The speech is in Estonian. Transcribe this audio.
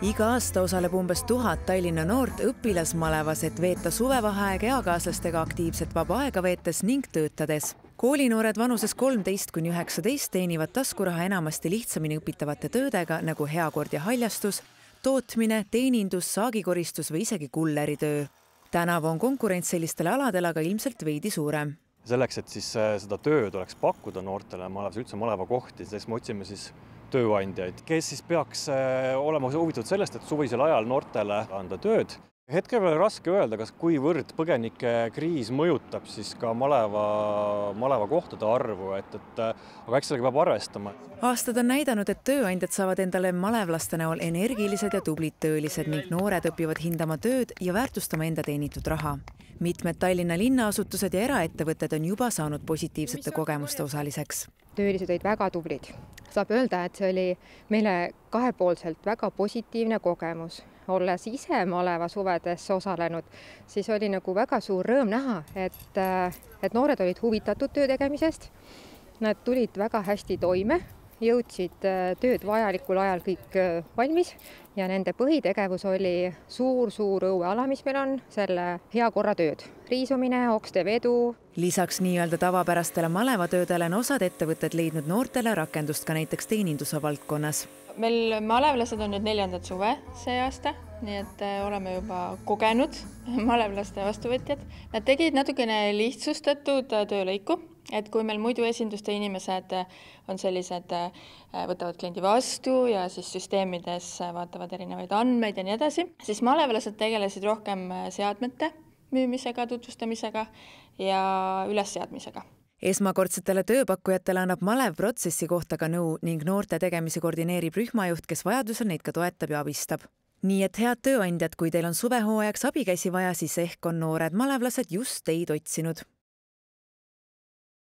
Iga aasta osaleb umbes 1000 Tallinna noort õpilasmalevas, et veeta suvevaheaeg eakaaslastega aktiivset vaba aega veetes ning töötades. Koolinoored vanuses 13–19 teenivad taskuraha enamasti lihtsamini õpitavate töödega nagu heakord ja haljastus, tootmine, teenindus, saagikoristus või isegi kulleritöö. Tänavu on konkurents sellistele aladele aga ilmselt veidi suurem. Selleks, et siis seda tööd oleks pakkuda noortele malevas, üldse maleva kohti, siis me otsime siis tööandjaid, kes siis peaks olema huvitatud sellest, et suvisel ajal noortele anda tööd. Hetkel veel raske öelda, kas kuivõrd põgenike kriis mõjutab siis ka maleva kohtade arvu, aga eks sellega peab arvestama. Aastad on näidanud, et tööandjad saavad endale malevlaste näol energilised ja tublid töölised ning noored õpivad hindama tööd ja väärtustama enda teenitud raha. Mitmed Tallinna linnaasutused ja eraettevõtted on juba saanud positiivsete kogemuste osaliseks. Töölised olid väga tublid. Saab öelda, et see oli meile kahepoolselt väga positiivne kogemus. Olles ise maleva suvedes osalenud, siis oli nagu väga suur rõõm näha, et noored olid huvitatud töö tegemisest. Nad tulid väga hästi toime, jõudsid tööd vajalikul ajal kõik valmis ja nende põhitegevus oli suur õueala, mis meil on, selle hea korra tööd. Riisumine, okste vedu. Lisaks nii-öelda tavapärastele malevatöödele on osad ettevõtted leidnud noortele rakendust ka näiteks teeninduse valdkonnas. Meil malevlased on nüüd 4. suve see aasta, nii et oleme juba kogenud malevlaste vastuvõtjad. Nad tegid natukene lihtsustatud töölõiku, et kui meil muidu esinduste inimesed on sellised, võtavad kliendi vastu ja siis süsteemides vaatavad erinevaid andmeid ja nii edasi, siis malevlased tegelesid rohkem seadmete müümisega, tutvustamisega ja ülesseadmisega. Esmakordsetele tööpakkujatele annab malev protsessi kohta ka nõu ning noorte tegemisi koordineerib rühmajuht, kes vajadusel neid ka toetab ja abistab. Nii et head tööandjad, kui teil on suvehooajaks abikäsi vaja, siis ehk on noored malevlased just teid otsinud.